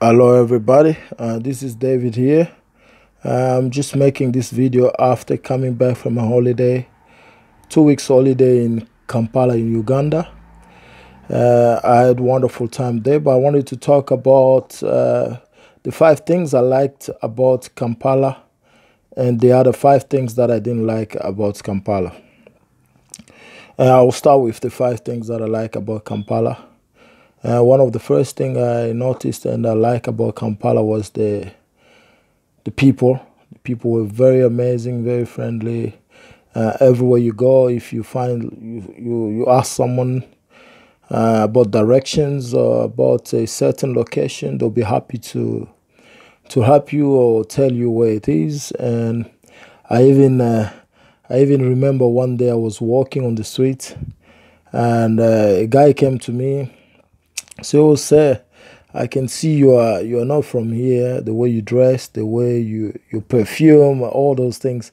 Hello everybody, this is David here. I'm just making this video after coming back from a holiday, 2 weeks holiday in Kampala in Uganda. I had a wonderful time there, but I wanted to talk about the 5 things I liked about Kampala and the other 5 things that I didn't like about Kampala. I will start with the 5 things that I like about Kampala. One of the first thing I noticed and I like about Kampala was the people. The people were very amazing, very friendly. Everywhere you go, if you find you ask someone about directions or about a certain location, they'll be happy to help you or tell you where it is. And I even remember one day I was walking on the street, and a guy came to me. So, sir, I can see you are not from here. The way you dress, the way you perfume, all those things.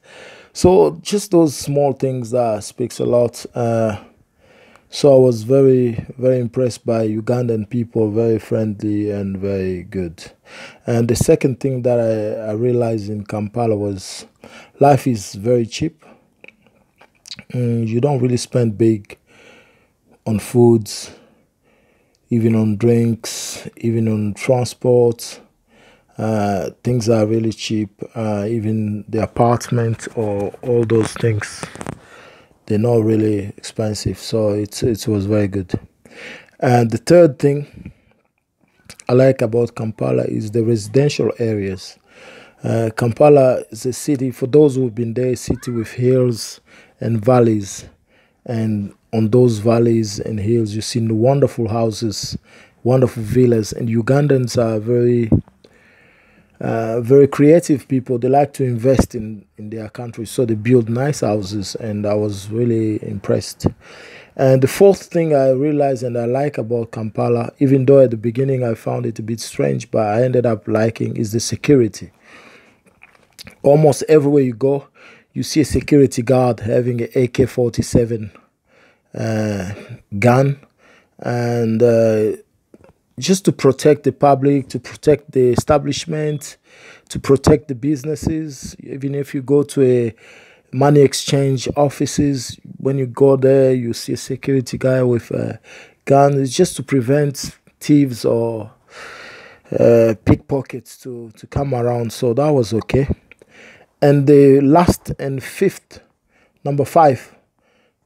So just those small things that speaks a lot. So I was very impressed by Ugandan people, very friendly and very good. And the second thing that I realized in Kampala was life is very cheap. You don't really spend big on foods, even on drinks, even on transport. Things are really cheap. Even the apartment or all those things, they're not really expensive. So it was very good. And the third thing I like about Kampala is the residential areas. Kampala is a city, for those who've been there, a city with hills and valleys. And on those valleys and hills, you see wonderful houses, wonderful villas. And Ugandans are very creative people. They like to invest in their country, so they build nice houses, and I was really impressed. And the fourth thing I realized and I like about Kampala, even though at the beginning I found it a bit strange, but I ended up liking, is the security. Almost everywhere you go, you see a security guard having an AK-47 gun, and just to protect the public, to protect the establishment, to protect the businesses. Even if you go to a money exchange offices, when you go there, you see a security guy with a gun. It's just to prevent thieves or pickpockets to come around. So that was okay. And the last and fifth, number 5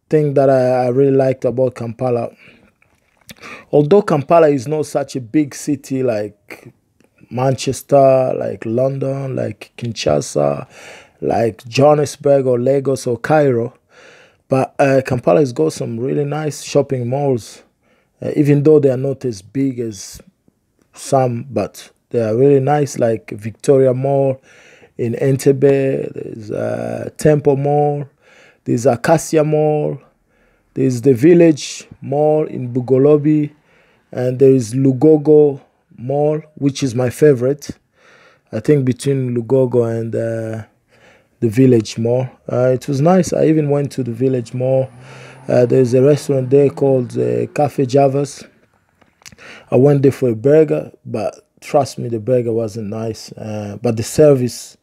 thing that I really liked about Kampala, although Kampala is not such a big city like Manchester, like London, like Kinshasa, like Johannesburg or Lagos or Cairo, but Kampala has got some really nice shopping malls, even though they are not as big as some, but they are really nice, like Victoria Mall in Entebbe, there's Temple Mall, there's Acacia Mall, there's the Village Mall in Bugolobi, and there is Lugogo Mall, which is my favorite. I think between Lugogo and the Village Mall. It was nice. I even went to the Village Mall. There's a restaurant there called Cafe Javas. I went there for a burger, but trust me, the burger wasn't nice. But the service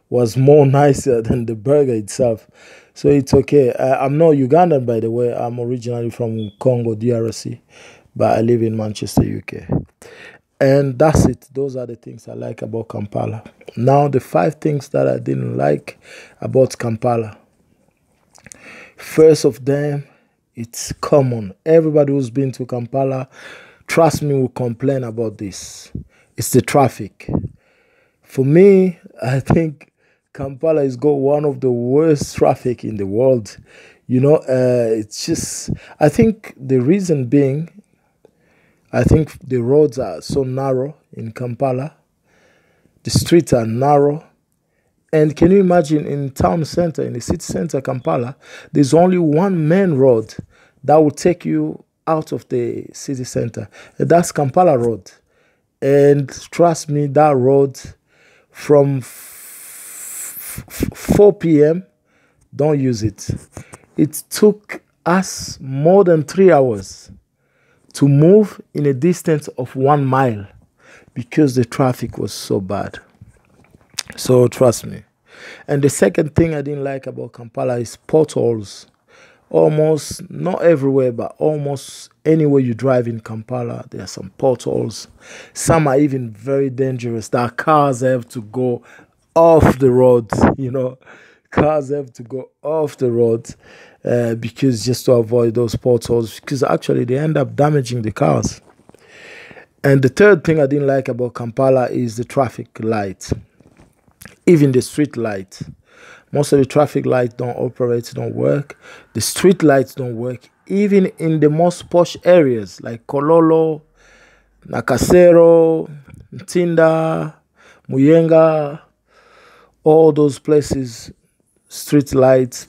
was more nicer than the burger itself. So it's okay. I'm not Ugandan, by the way. I'm originally from Congo, DRC, but I live in Manchester, UK. And that's it. Those are the things I like about Kampala. Now, the 5 things that I didn't like about Kampala. First of them, it's common. Everybody who's been to Kampala, trust me, will complain about this. It's the traffic. For me, I think Kampala has got one of the worst traffic in the world. It's just, I think the reason being, I think the roads are so narrow in Kampala. The streets are narrow. And can you imagine in town center, in the city center, Kampala, there's only one main road that will take you out of the city center. And that's Kampala Road. And trust me, that road from 4 p.m., don't use it. It took us more than 3 hours to move in a distance of 1 mile. because the traffic was so bad. So trust me. And the second thing I didn't like about Kampala is potholes. Almost, not everywhere, but almost anywhere you drive in Kampala, there are some potholes. Some are even very dangerous. That cars have to go off the road, you know. Cars have to go off the road because just to avoid those potholes, because actually they end up damaging the cars. And the third thing I didn't like about Kampala is the traffic light, even the street light. Most of the traffic lights don't operate, don't work. The street lights don't work. Even in the most posh areas like Kololo, Nakasero, Ntinda, Muyenga, all those places, street lights.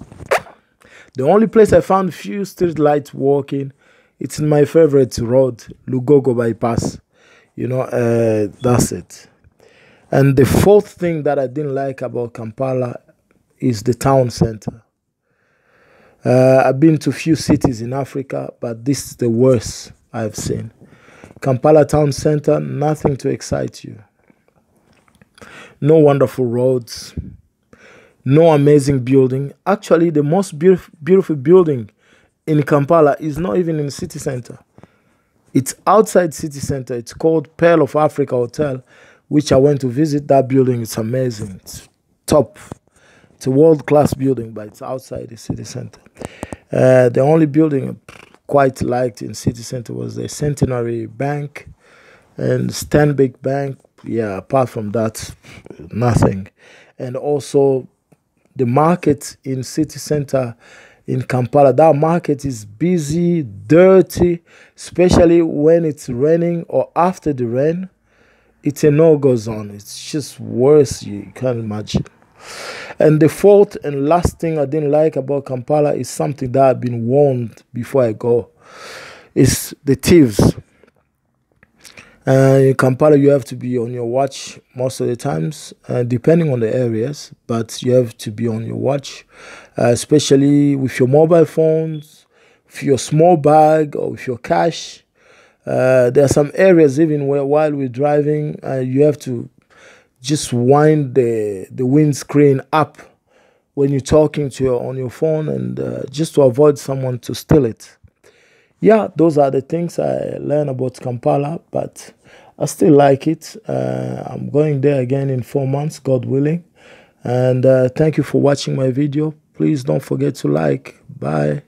The only place I found few street lights working, it's in my favorite road, Lugogo bypass. You know, that's it. And the fourth thing that I didn't like about Kampala is the town center. I've been to few cities in Africa, but this is the worst I've seen. Kampala town center, nothing to excite you. No wonderful roads, no amazing building. Actually, the most beautiful building in Kampala is not even in the city center. It's outside city center. It's called Pearl of Africa Hotel, which I went to visit. That building is amazing. It's top. It's a world-class building, but it's outside the city center. The only building I quite liked in city center was the Centenary Bank and Stanbic Bank. Yeah, apart from that, nothing. And also the market in city center in Kampala, that market is busy, dirty, especially when it's raining or after the rain. It's a no-go zone. It's just worse, you can't imagine. And the fourth and last thing I didn't like about Kampala is something that I've been warned before I go. It's the thieves. In Kampala, you have to be on your watch most of the times, depending on the areas, but you have to be on your watch, especially with your mobile phones, with your small bag, or with your cash. There are some areas even where while we're driving, you have to just wind the windscreen up when you're talking to on your phone, and just to avoid someone to steal it. Yeah, those are the things I learned about Kampala, but I still like it. I'm going there again in 4 months, God willing. And thank you for watching my video. Please don't forget to like. Bye.